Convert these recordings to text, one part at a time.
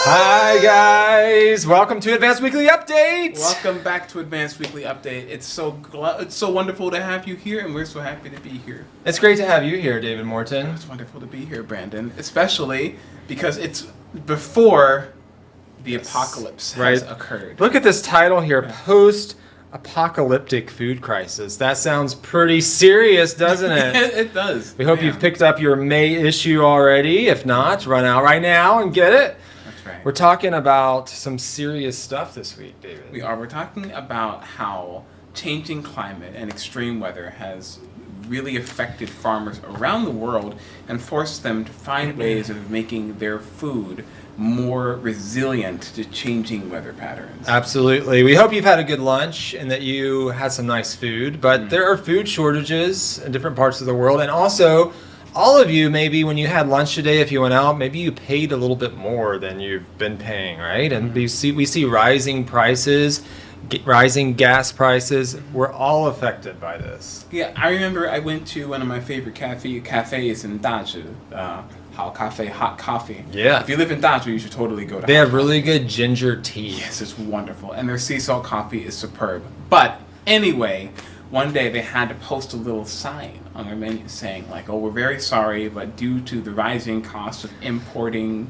Hi guys, welcome to Advanced Weekly Update. Welcome back to Advanced Weekly Update. It's so wonderful to have you here, and we're so happy to be here. It's great to have you here, David Morton. It's wonderful to be here, Brandon, especially because it's before the apocalypse has occurred. Look at this title here, Post-Apocalyptic Food Crisis. That sounds pretty serious, doesn't it? It does. We hope you've picked up your May issue already. If not, run out right now and get it. That's right. We're talking about some serious stuff this week, David. We are. We're talking about how changing climate and extreme weather has really affected farmers around the world and forced them to find ways of making their food more resilient to changing weather patterns. Absolutely. We hope you've had a good lunch and that you had some nice food, but there are food shortages in different parts of the world. And also, all of you, maybe when you had lunch today, if you went out, maybe you paid a little bit more than you've been paying, right? And we see rising prices, rising gas prices. We're all affected by this. Yeah, I remember I went to one of my favorite cafes in Dazhi, Hao Cafe, hot coffee. Yeah. If you live in Dazhi, you should totally go to They have really good ginger tea. Yes, it's wonderful. And their sea salt coffee is superb. But anyway, one day they had to post a little sign on their menu saying like, oh, we're very sorry, but due to the rising cost of importing,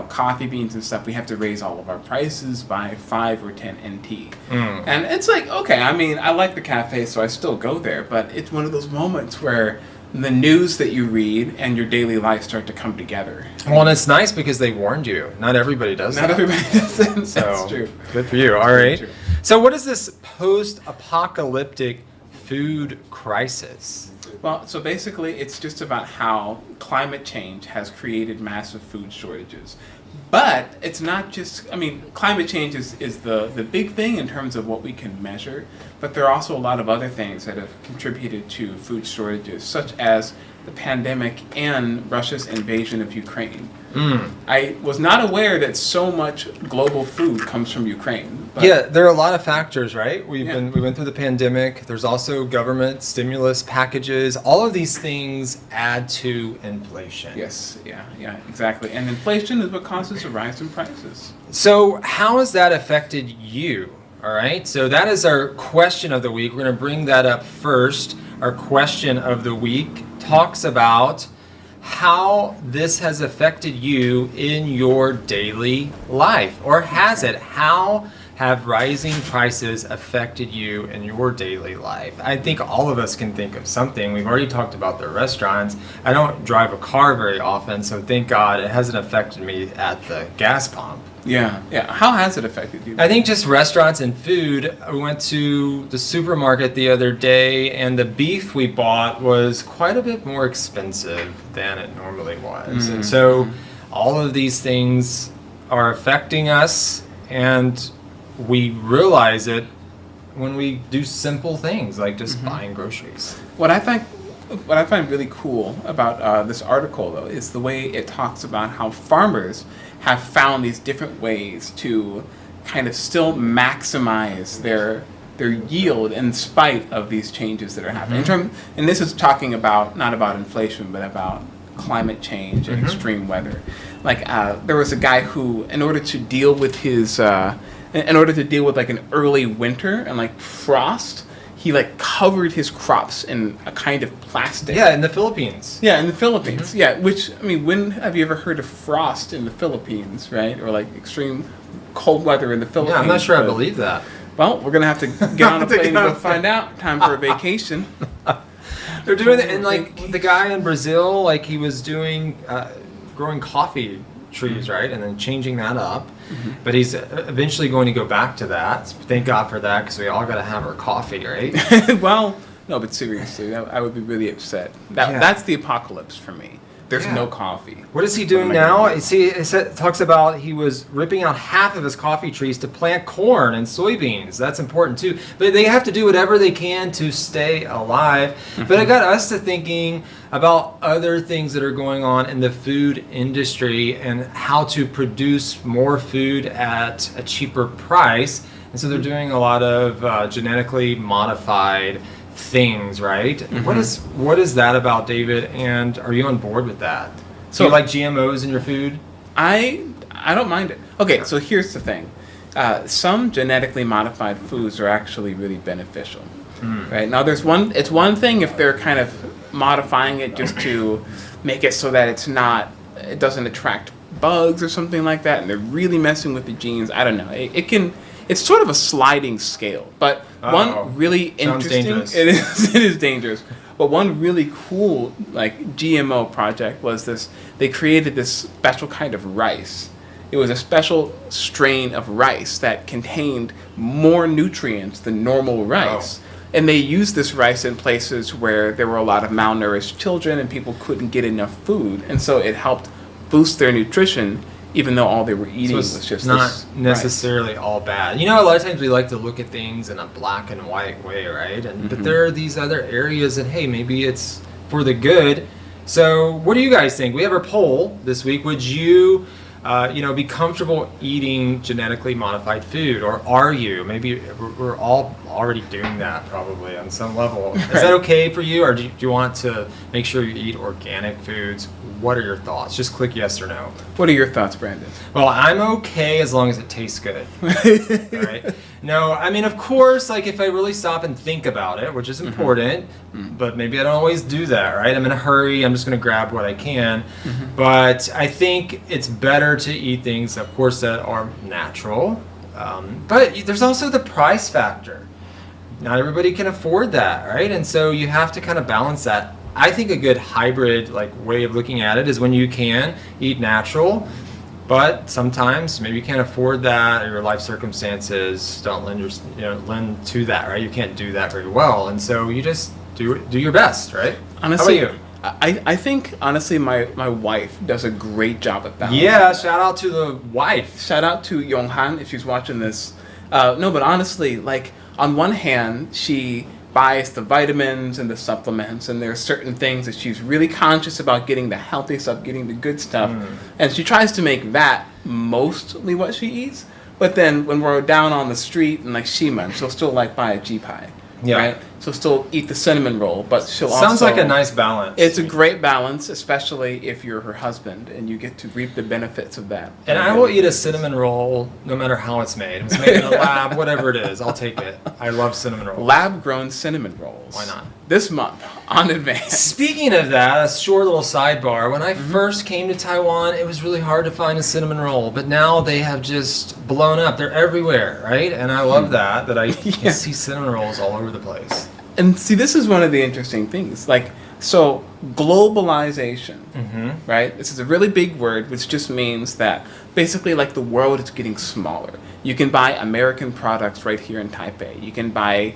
coffee beans and stuff, we have to raise all of our prices by 5 or 10 NT. And it's like, okay, I mean, I like the cafe, so I still go there, but it's one of those moments where the news that you read and your daily life start to come together. Well, and it's nice because they warned you. Not everybody does that. Not everybody does that. So, that's true. Good for you. All right. So what is this post-apocalyptic food crisis? Well, so basically it's just about how climate change has created massive food shortages. But it's not just, climate change is the big thing in terms of what we can measure, but there are also a lot of other things that have contributed to food shortages, such as the pandemic and Russia's invasion of Ukraine. I was not aware that so much global food comes from Ukraine. But yeah, there are a lot of factors, right? We went through the pandemic. There's also government stimulus packages. All of these things add to inflation. Yes, yeah, exactly. And inflation is what causes a rise in prices. So how has that affected you? All right, so that is our question of the week. We're going to bring that up first. Our question of the week talks about how this has affected you in your daily life, or has it? How have rising prices affected you in your daily life? I think all of us can think of something. We've already talked about the restaurants. I don't drive a car very often, so thank God it hasn't affected me at the gas pump. Yeah. How has it affected you? I think just restaurants and food. We went to the supermarket the other day, and the beef we bought was quite a bit more expensive than it normally was. And so all of these things are affecting us, and we realize it when we do simple things like just buying groceries. What I find really cool about this article, though, is the way it talks about how farmers have found these different ways to kind of still maximize their yield in spite of these changes that are happening. And this is talking about not about inflation, but about climate change and extreme weather. Like there was a guy who, in order to deal with like an early winter and like frost, he like covered his crops in a kind of plastic. Yeah, in the Philippines. Yeah, in the Philippines. Yeah, which, when have you ever heard of frost in the Philippines, right? Or like extreme cold weather in the Philippines? Yeah, I'm not sure I believe that. Well, we're going to have to get on a plane and go find out. Time for a vacation. They're doing it, and like the guy in Brazil, like he was doing, growing coffee trees, right? And then changing that up. But he's eventually going to go back to that. Thank God for that, because we all got to have our coffee, right? Well, no, but seriously, I would be really upset. That's the apocalypse for me. There's no coffee. What is he doing now? It talks about he was ripping out half of his coffee trees to plant corn and soybeans. That's important too. But they have to do whatever they can to stay alive. But it got us to thinking about other things that are going on in the food industry and how to produce more food at a cheaper price. And so they're doing a lot of genetically modified things, right? What is that about, David? And are you on board with that? So, do you like GMOs in your food? I I don't mind it. Okay, so here's the thing. Some genetically modified foods are actually really beneficial. Right? Now, it's one thing if they're kind of modifying it just to make it so that it doesn't attract bugs or something like that, and they're really messing with the genes. I don't know. It's sort of a sliding scale. But one really interesting, it is dangerous. But one really cool like GMO project was this. They created this special kind of rice. It was a special strain of rice that contained more nutrients than normal rice. And they used this rice in places where there were a lot of malnourished children and people couldn't get enough food. And so it helped boost their nutrition, even though all they were eating was just not necessarily all bad. You know, a lot of times we like to look at things in a black and white way, right? And but there are these other areas that, hey, maybe it's for the good. So what do you guys think? We have our poll this week. Would you be comfortable eating genetically modified food, or are you? Maybe we're all already doing that probably on some level. Is that okay for you, or do you want to make sure you eat organic foods? What are your thoughts? Just click yes or no. What are your thoughts, Brandon? Well, I'm okay as long as it tastes good. All right. No, I mean, of course, like if I really stop and think about it, which is important, but maybe I don't always do that, right? I'm in a hurry. I'm just going to grab what I can. But I think it's better to eat things, of course, that are natural. But there's also the price factor. Not everybody can afford that, right? And so you have to kind of balance that. I think a good hybrid way of looking at it is when you can eat natural, but sometimes maybe you can't afford that, or your life circumstances don't lend to that, right? You can't do that very well, and so you just do your best, right? Honestly, how about you? I think honestly my wife does a great job at balancing. Yeah, shout out to the wife. Shout out to Yonghan if she's watching this. No, but honestly, on one hand, she buys the vitamins and the supplements, and there are certain things that she's really conscious about getting the healthy stuff, getting the good stuff, and she tries to make that mostly what she eats. But then when we're down on the street and Shima, she'll still buy a G-pie. Yeah. Right? She'll still eat the cinnamon roll, but she'll Sounds like a nice balance. It's a great balance, especially if you're her husband and you get to reap the benefits of that. And I will eat a cinnamon roll no matter how it's made. If it's made in a lab, whatever it is, I'll take it. I love cinnamon rolls. Lab-grown cinnamon rolls. Why not? This month on Advance. Speaking of that, a short little sidebar. When I first came to Taiwan, it was really hard to find a cinnamon roll, but now they have just blown up. They're everywhere, right? And I love that I can see cinnamon rolls all over the place. And see, this is one of the interesting things. So globalization, right? This is a really big word, which just means that basically the world is getting smaller. You can buy American products right here in Taipei. You can buy,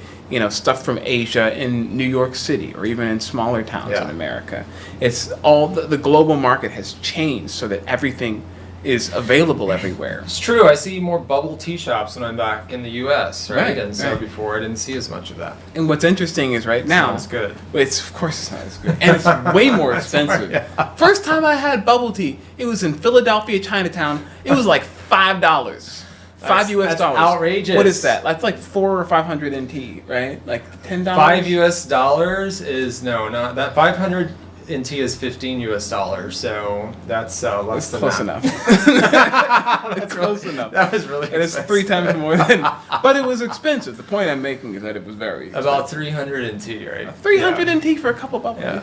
stuff from Asia in New York City, or even in smaller towns in America. It's all the global market has changed so that everything is available everywhere. It's true. I see more bubble tea shops when I'm back in the U.S., right? And so before I didn't see as much of that. And what's interesting is right now, it's good. Of course it's not as good, and it's way more expensive. First time I had bubble tea, it was in Philadelphia, Chinatown. It was $5. $5 US. That's outrageous. What is that? That's 400 or 500 NT, right? $10. $5 US is not that 500. NT is $15 US, so that's less than close that. Enough. That's close enough. That was really expensive. And it's 3 times more than, but it was expensive. The point I'm making is that it was very expensive. About 300 NT, right? 300 NT for a couple bubble tea.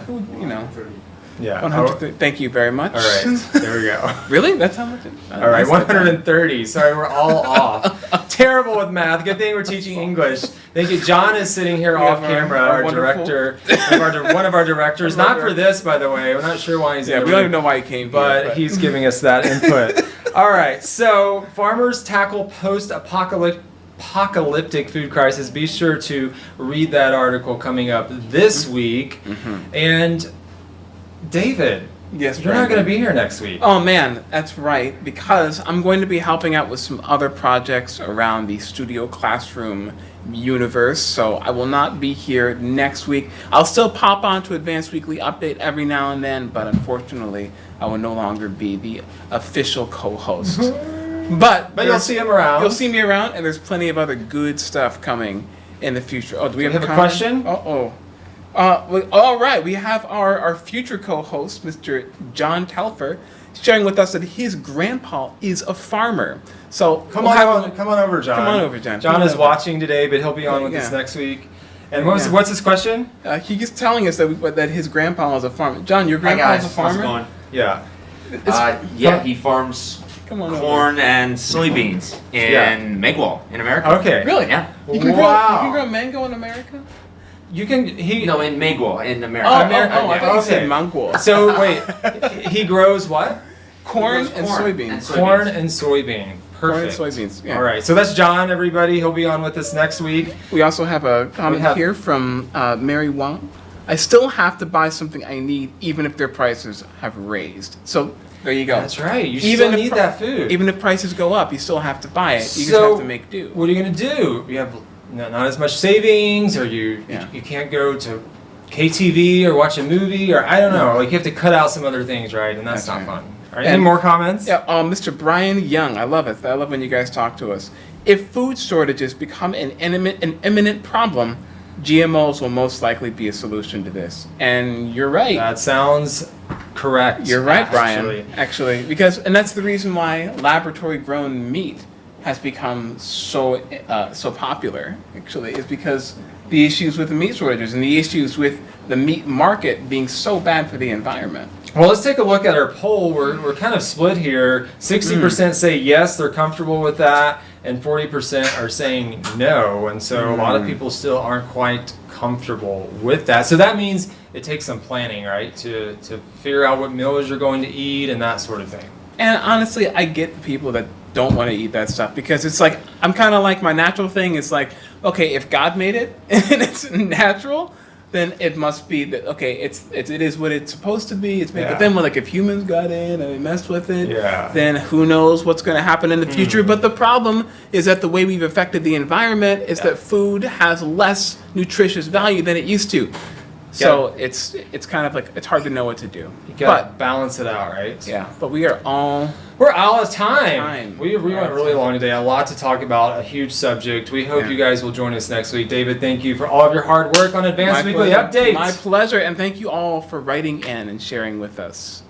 Yeah. 100. Thank you very much. All right, there we go. Really? That's how much? All right, 130. Sorry, we're all off. Terrible with math. Good thing we're teaching English. Thank you. John is sitting here off camera, our director, one of our directors. Not for this, by the way. We're not sure why he's here. We don't even know why he came here. But he's giving us that input. All right, so farmers tackle post-apocalyptic food crisis. Be sure to read that article coming up this week. And David, yes, you're not going to be here next week. Oh man, that's right, because I'm going to be helping out with some other projects around the studio classroom universe, so I will not be here next week. I'll still pop on to Advanced Weekly Update every now and then, but unfortunately, I will no longer be the official co-host. But you'll see him around. You'll see me around, and there's plenty of other good stuff coming in the future. Oh, do we have a question? All right, we have our future co-host, Mr. John Telfer. sharing with us that his grandpa is a farmer. So Come on over, John. Come on over, John. John is watching today, but he'll be on with us next week. And what's his question? He's telling us that his grandpa is a farmer. John, your grandpa is a farmer? How's it going? Yeah. He farms corn and soybeans in Magwell in America. Okay. Really? Yeah. You can grow mango in America? No, in Magwell in America. I thought you said mango. So wait, he grows what? Corn and soybeans. Corn and soybean. Perfect. Corn and soybeans. Yeah. All right. So that's John, everybody. He'll be on with us next week. We also have a comment here from Mary Wong. I still have to buy something I need even if their prices have raised. So there you go. That's right. You still need that food. Even if prices go up, you still have to buy it. You just have to make do. What are you going to do? You have not as much savings, or you can't go to KTV or watch a movie, or I don't know. Like you have to cut out some other things, right? And that's not fun. All right. Any more comments? Yeah. Mr. Brian Young. I love it. I love when you guys talk to us. If food shortages become an imminent problem, GMOs will most likely be a solution to this. And you're right. That sounds correct. You're right, Brian. Actually, and that's the reason why laboratory-grown meat has become so popular. Actually, is because the issues with the meat shortages and the issues with the meat market being so bad for the environment. Well, let's take a look at our poll. We're kind of split here. 60% say yes, they're comfortable with that, and 40% are saying no. And so a lot of people still aren't quite comfortable with that. So that means it takes some planning, right, to figure out what meals you're going to eat and that sort of thing. And honestly, I get the people that don't want to eat that stuff because it's like, I'm kind of like my natural thing is like, okay, if God made it and it's natural, then it must be that, okay, it is what it's supposed to be. It's made, but then like if humans got in and they messed with it, then who knows what's going to happen in the future. But the problem is that the way we've affected the environment is that food has less nutritious value than it used to. So it's kind of like, it's hard to know what to do. You gotta balance it out, right? Yeah, but we're out of time. We went really long today. A lot to talk about, a huge subject. We hope you guys will join us next week. David, thank you for all of your hard work on Advanced Weekly Updates. My pleasure, and thank you all for writing in and sharing with us.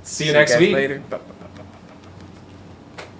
See you next week. Later. Bye.